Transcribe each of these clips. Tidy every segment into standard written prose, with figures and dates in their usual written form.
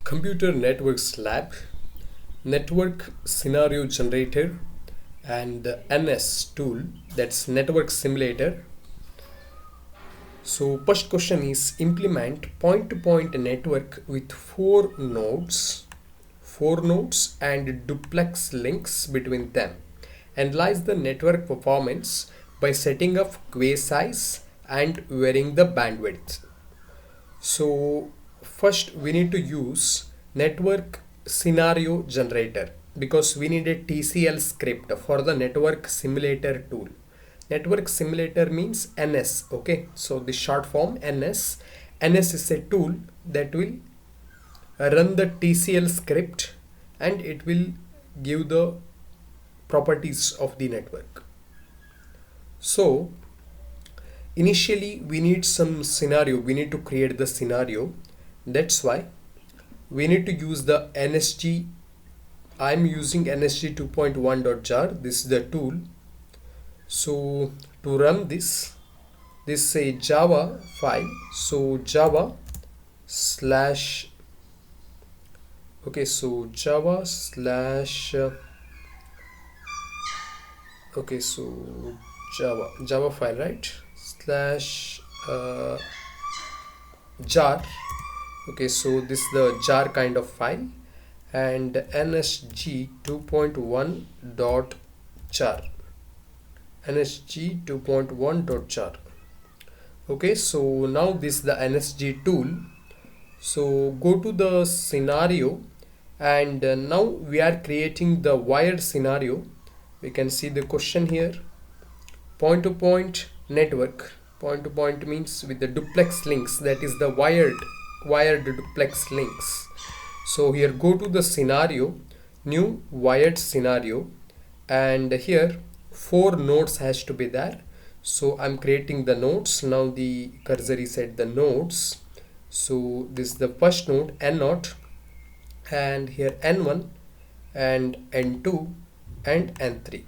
Computer Networks Lab, Network Scenario Generator, and the NS tool, that's Network Simulator. So first question is implement point-to-point network with four nodes and duplex links between them. Analyze the network performance by setting up queue size and varying the bandwidth. So first we need to use network scenario generator because we need a TCL script for the network simulator tool. Network simulator means NS. Okay, so the short form NS. NS is a tool that will run the TCL script and it will give the properties of the network. So initially we need some scenario, we need to create the scenario. That's why we need to use the NSG. I'm using NSG 2.1.jar. This is the tool. So to run this is a Java file. So Java slash Java slash Java file, right? Slash jar. Okay, so this is the jar kind of file, and nsg 2.1 dot jar. nsg 2.1 dot jar. Okay, so now this is the nsg tool. So go to the scenario, and now we are creating the wired scenario. We can see the question here: point to point network. Point to point means with the duplex links, that is the wired duplex links. So here go to the scenario, new wired scenario, and here four nodes has to be there. So I'm creating the nodes. Now the cursor is at the nodes. So this is the first node N0, and here N1 and N2 and N3,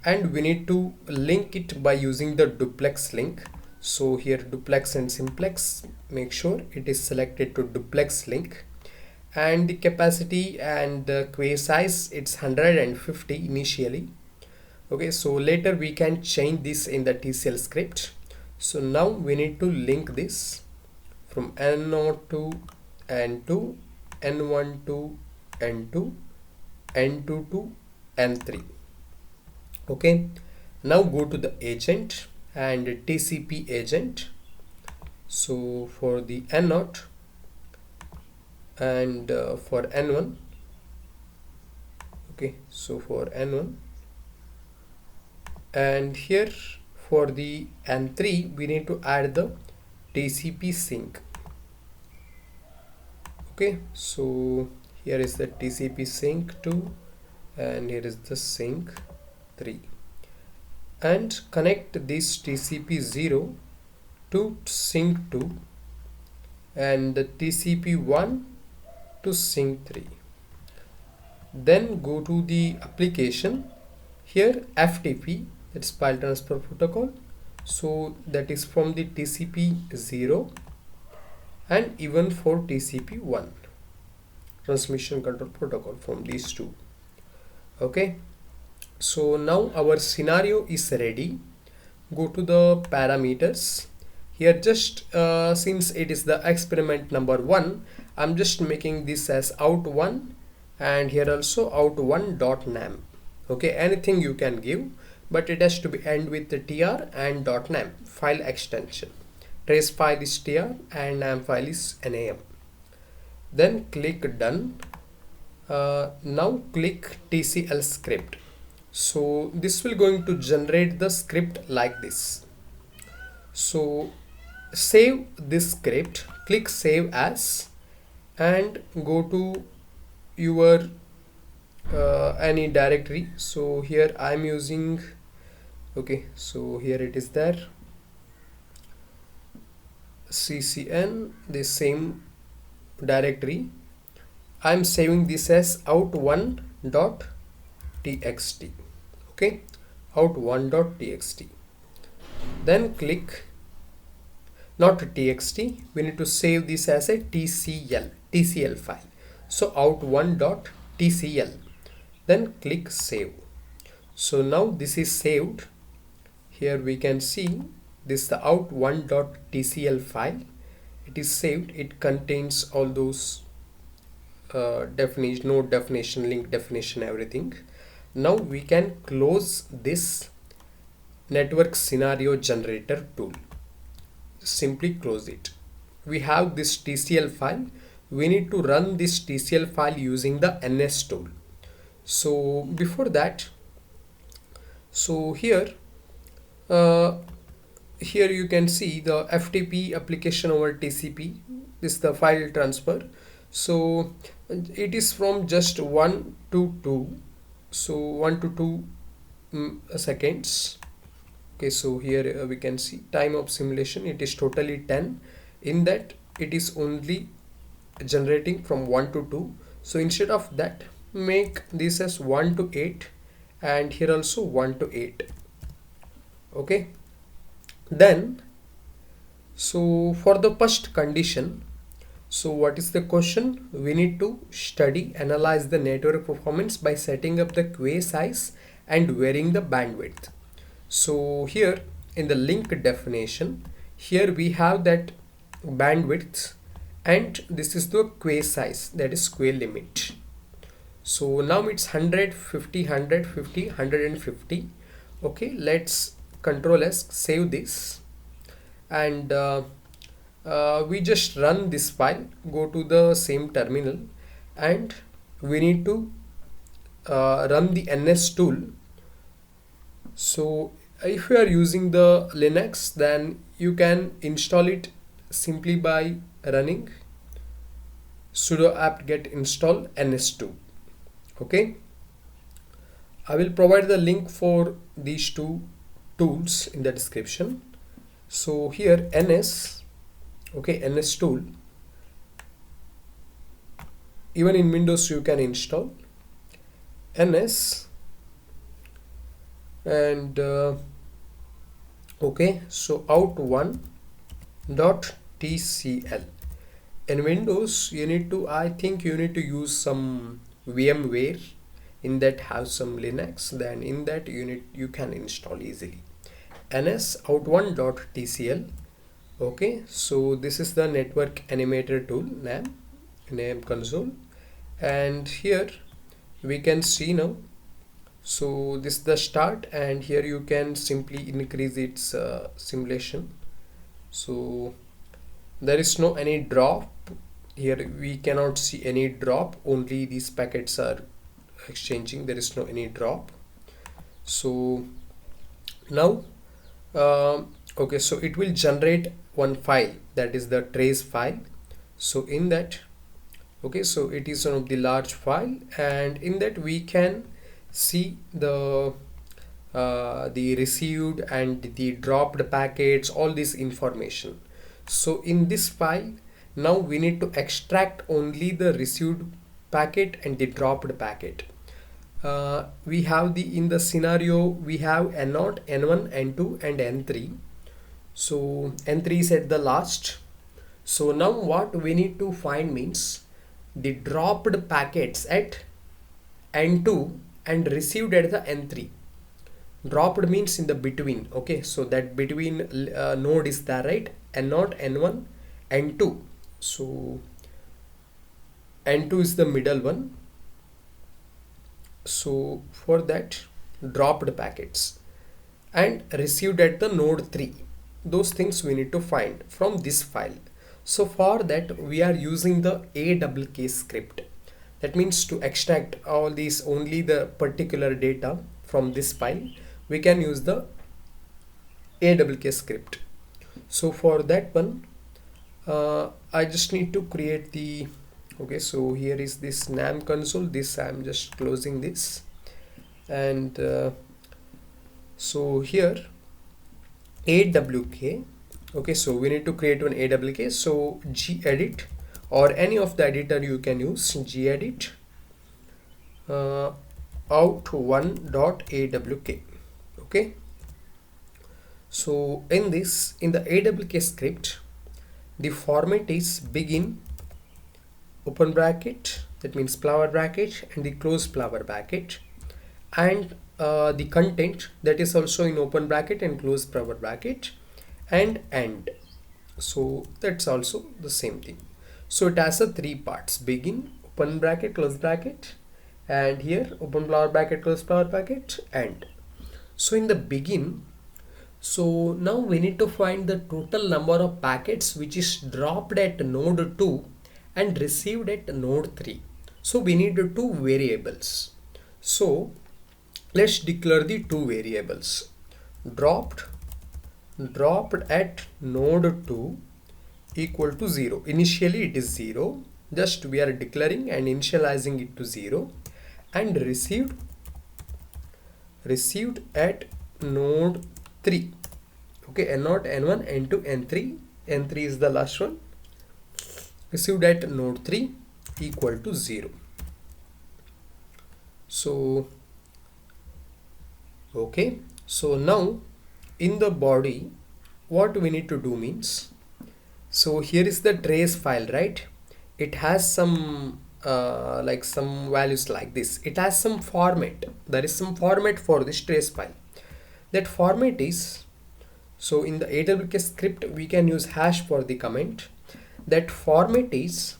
and we need to link it by using the duplex link. So here duplex and simplex, make sure it is selected to duplex link, and the capacity and the queue size, it's 150 initially. Okay, so later we can change this in the TCL script. So now we need to link this from N0 to N2, N1 to N2, N2 to N3. Okay, now go to the agent and TCP agent. So for the N0 and for N1, okay, so for N1, and here for the N3 we need to add the TCP sync. Okay, so here is the TCP sync 2, and here is the sync 3, and connect this TCP 0 to sync 2 and the TCP 1 to sync 3. Then go to the application, here FTP, that's file transfer protocol. So that is from the TCP 0 and even for TCP 1, transmission control protocol, from these two. Okay, so now our scenario is ready. Go to the parameters. Here just since it is the experiment number 1, I'm just making this as out1, and here also out1.nam. Okay, anything you can give, but it has to be end with the tr and .nam file extension. Trace file is tr and nam file is nam. Then click done. Now click TCL script. So this will going to generate the script like this. So save this script, click save as, and go to your any directory. So here I'm using, okay, so here it is there, ccn, the same directory. I'm saving this as out1.txt. okay, out1.txt. then click, not txt, we need to save this as a TCL file. So out1.tcl, then click save. So now this is saved. Here we can see this the out1.tcl file. It is saved. It contains all those definition, node definition, link definition, everything. Now we can close this network scenario generator tool. Simply close it. We have this TCL file. We need to run this TCL file using the NS tool. So before that, so uh, here you can see the FTP application over TCP. This is the file transfer. So it is from just 1 to 2. So 1 to 2 seconds. Okay, so here we can see time of simulation. It is totally 10. In that it is only generating from 1 to 2. So instead of that, make this as 1 to 8, and here also 1 to 8. Okay, then so for the first condition, so what is the question? We need to analyze the network performance by setting up the queue size and varying the bandwidth. So here in the link definition, here we have that bandwidth, and this is the queue size, that is queue limit. So now it's 150, 150, 150. Okay, let's Control S, save this, and we just run this file. Go to the same terminal, and we need to run the NS tool. So if you are using the Linux, then you can install it simply by running sudo apt-get install ns2. Okay, I will provide the link for these two tools in the description. So here ns, okay, ns tool, even in Windows you can install ns, and okay, so out1.tcl. in Windows you need to, I think you need to use some VMware, in that have some Linux, then in that you can install easily ns out1.tcl. okay, so this is the network animator tool name console, and here we can see now. So this is the start, and here you can simply increase its simulation. So there is no any drop here, we cannot see any drop, only these packets are exchanging, there is no any drop. So now okay, so it will generate one file, that is the trace file. So in that, okay, so it is one of the large file, and in that we can see the received and the dropped packets, all this information. So in this file, now we need to extract only the received packet and the dropped packet. We have in the scenario we have N0, N1, N2 and N3. So N3 is at the last. So now what we need to find means the dropped packets at N2 and received at the N3. Dropped means in the between. Okay, so that between node is there, right? N0, N1, N2. So N2 is the middle one. So for that, dropped packets and received at the node 3, those things we need to find from this file. So for that we are using the AWK script. That means to extract all these, only the particular data from this file, we can use the AWK script. So for that one, I just need to create the, okay, so here is this NAM console, this I'm just closing this, and so here AWK, okay, so we need to create one AWK. So gedit or any of the editor you can use, gedit out1.awk. okay, so in the AWK script, the format is begin open bracket, that means flower bracket, and the close flower bracket, and the content that is also in open bracket and close flower bracket, and end. So that's also the same thing. So it has a three parts: begin, open bracket, close bracket, and here open flower bracket, close flower bracket, end. So in the begin, so now we need to find the total number of packets which is dropped at node 2 and received at node 3. So we need two variables. So let's declare the two variables. Dropped at node 2 equal to 0. Initially it is 0. Just we are declaring and initializing it to 0. And received at node 3. Okay, n0, n1, n2, n3. n3 is the last one. Received at node 3 equal to 0. So okay, so now in the body what we need to do means, so here is the trace file, right? It has some like some values like this. It has some format. There is some format for this trace file. That format is, so in the AWK script we can use hash for the comment. That format is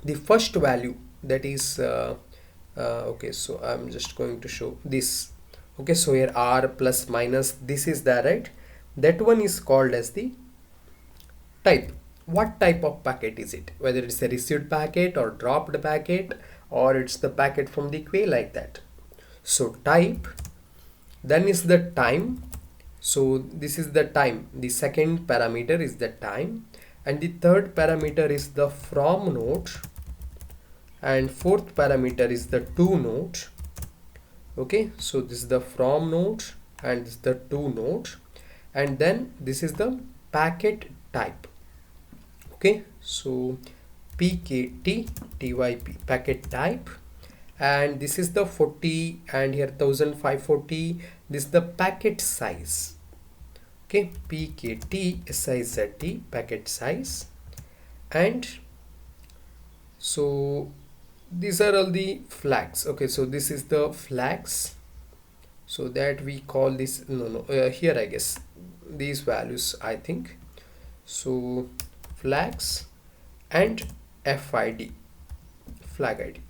the first value, that is okay, so I'm just going to show this. Okay, so here r plus minus, this is the right, that one is called as the type. What type of packet is it? Whether it's a received packet or dropped packet, or it's the packet from the queue, like that. So type, then is the time. So this is the time. The second parameter is the time, and the third parameter is the from node, and fourth parameter is the to node. Okay, so this is the from node and this is the to node, and then this is the packet type. Okay, so pkt typ packet type, and this is the 40 and here 1540. This is the packet size. Okay, pkt size packet size, and so these are all the flags. Okay, so this is the flags, so that we call this here I guess these values, I think. So flags and FID, flag ID.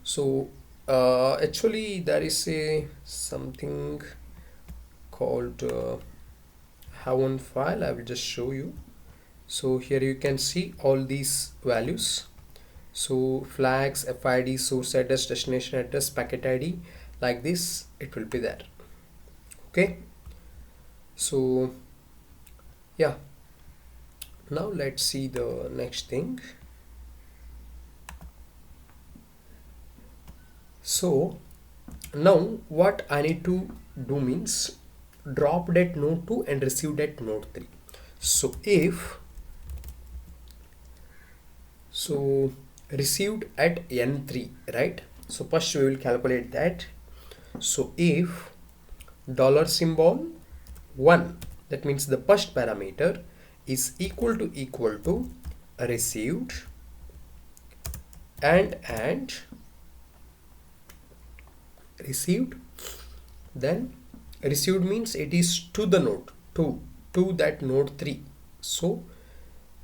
So actually there is a something called have one file. I will just show you. So here you can see all these values. So flags, FID, source address, destination address, packet ID, like this it will be there. Okay, so yeah, now let's see the next thing. So now what I need to do means, dropped at node 2 and received at node 3. So if received at n3, right? So first we will calculate that. So if dollar symbol 1, that means the first parameter, is equal to received and received, then received means it is to the node to that node 3. So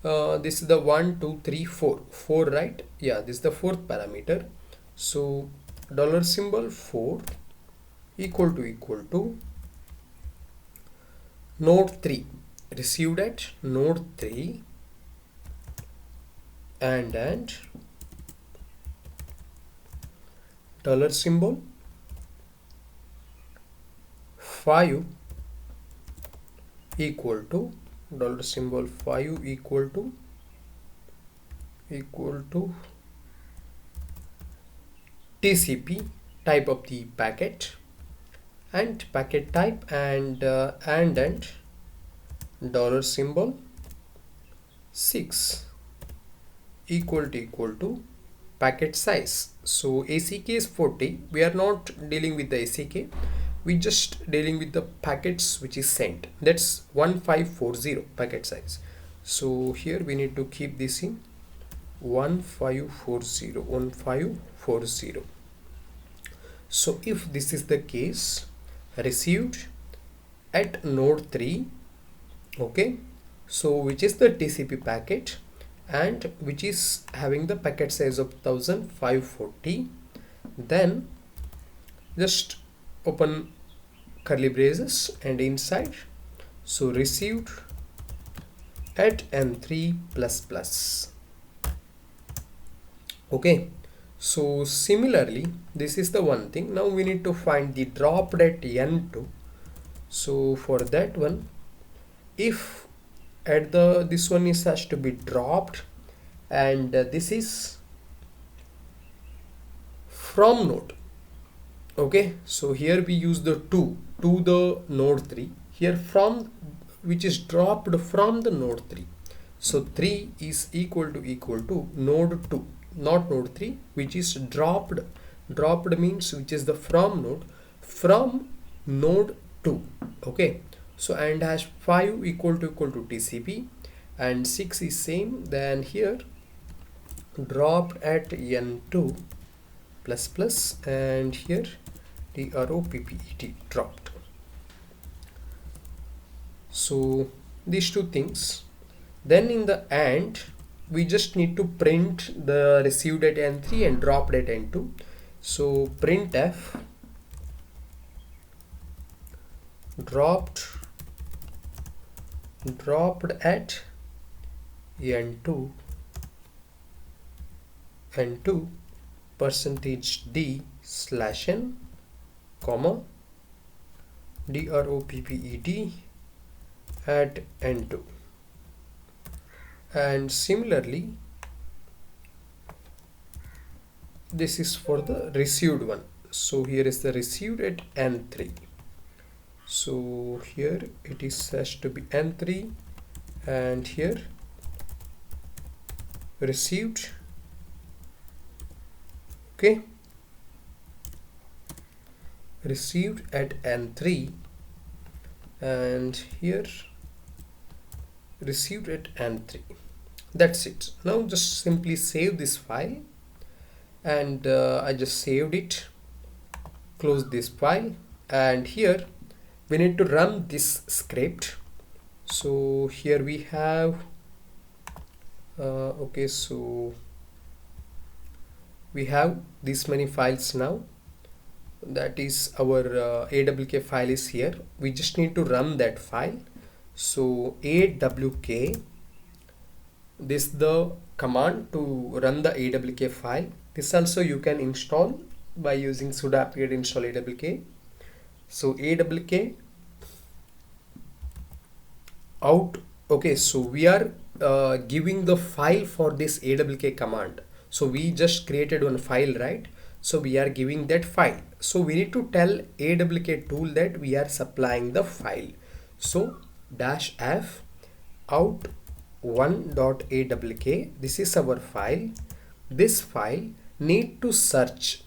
this is the 1 2 3 4, right? Yeah, this is the fourth parameter. So dollar symbol 4 equal to node 3, received at node 3, and dollar symbol 5 equal to dollar symbol 5 equal to TCP type of the packet, and packet type, and dollar symbol 6 equal to packet size. So ACK is 40. We are not dealing with the ACK, we just dealing with the packets which is sent. That's 1540 packet size. So here we need to keep this in 1540. So if this is the case, received at node 3, okay, so which is the TCP packet and which is having the packet size of 1540, then just open curly braces and inside, so received at n3 plus plus. Okay, so similarly this is the one thing. Now we need to find the dropped at n2. So for that one, if at the this one is has to be dropped and this is from node, okay, so here we use the 2 to the node 3, here from which is dropped from the node 3, so 3 is equal to node 2, not node 3, which is dropped means which is the from node 2, okay. So and hash 5 equal to TCP and 6 is same, then here dropped at n2 plus plus and here dropped. So these two things. Then in the AND we just need to print the received at n3 and dropped at n2. So printf dropped at n2 %d/n, comma dropped at n2. And similarly this is for the received one. So here is the received at n3. So here it is has to be n3 and here received, okay, received at n3 and here received at n3. That's it. Now just simply save this file and I just saved it, close this file, and here we need to run this script. So here we have okay, so we have this many files now, that is our awk file is here. We just need to run that file. So awk, this the command to run the awk file. This also you can install by using sudo apt-get install awk. So awk out, okay, so we are giving the file for this awk command. So we just created one file, right? So we are giving that file. So we need to tell awk tool that we are supplying the file. So -f out one.awk, this is our file. This file need to search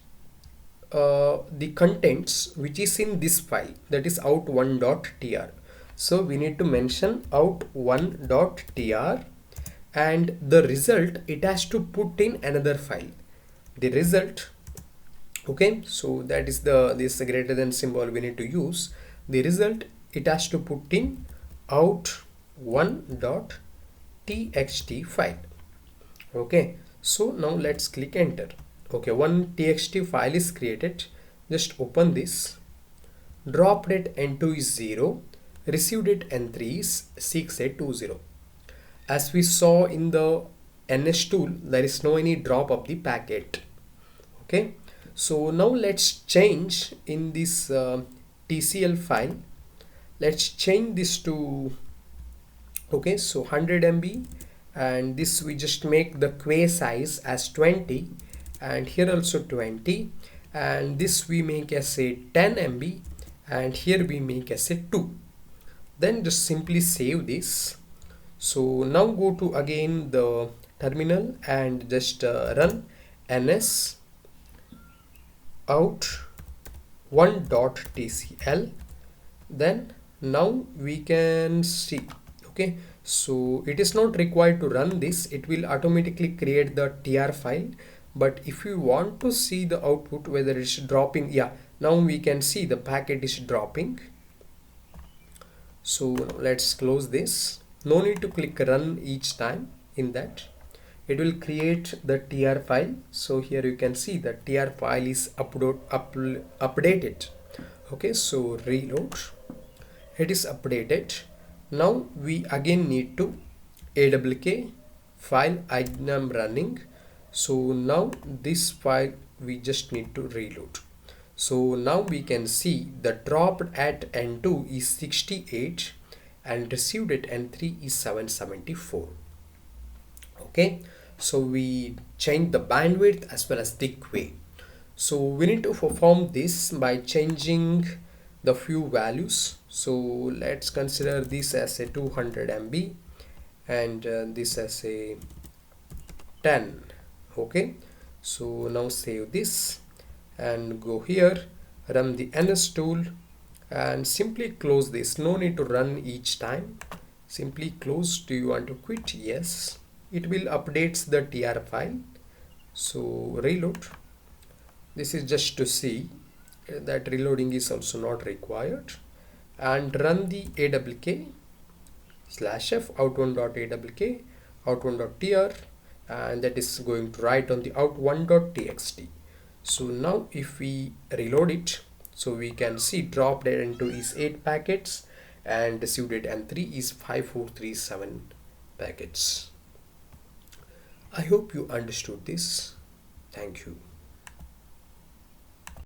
the contents which is in this file, that is out1.tr. So we need to mention out1.tr and the result it has to put in another file, the result, okay. So that is this greater than symbol we need to use. The result it has to put in out1.txt file, okay. So now let's click enter. Okay, one txt file is created. Just open this. Dropped at n2 is 0, received at n3 is 6820. As we saw in the ns tool, there is no any drop of the packet, okay. So now let's change in this tcl file, let's change this to, okay, so 100 MB, and this we just make the queue size as 20 and here also 20, and this we make as a 10 MB and here we make as a 2. Then just simply save this. So now go to again the terminal and just run ns out 1.tcl. then now we can see, okay, So it is not required to run this, it will automatically create the tr file. But if you want to see the output whether it's dropping, yeah, now we can see the packet is dropping. So let's close this. No need to click run each time. In that it will create the tr file. So here you can see the tr file is updated. Okay, so reload, it is updated. Now we again need to awk file ignam running. So now this file we just need to reload. So now we can see the dropped at N2 is 68 and received at N3 is 774. Okay, so we change the bandwidth as well as the queue. So we need to perform this by changing the few values. So let's consider this as a 200 MB and this as a 10. Okay, so now save this and go here, run the ns tool and simply close this. No need to run each time, simply close. Do you want to quit? Yes, it will updates the tr file. So reload, this is just to see that reloading is also not required, and run the awk /f out1.awk out1.tr, and that is going to write on the out1.txt. So now if we reload it, so we can see dropped at N2 is 8 packets and received at N3 is 5437 packets. I hope you understood this. Thank you.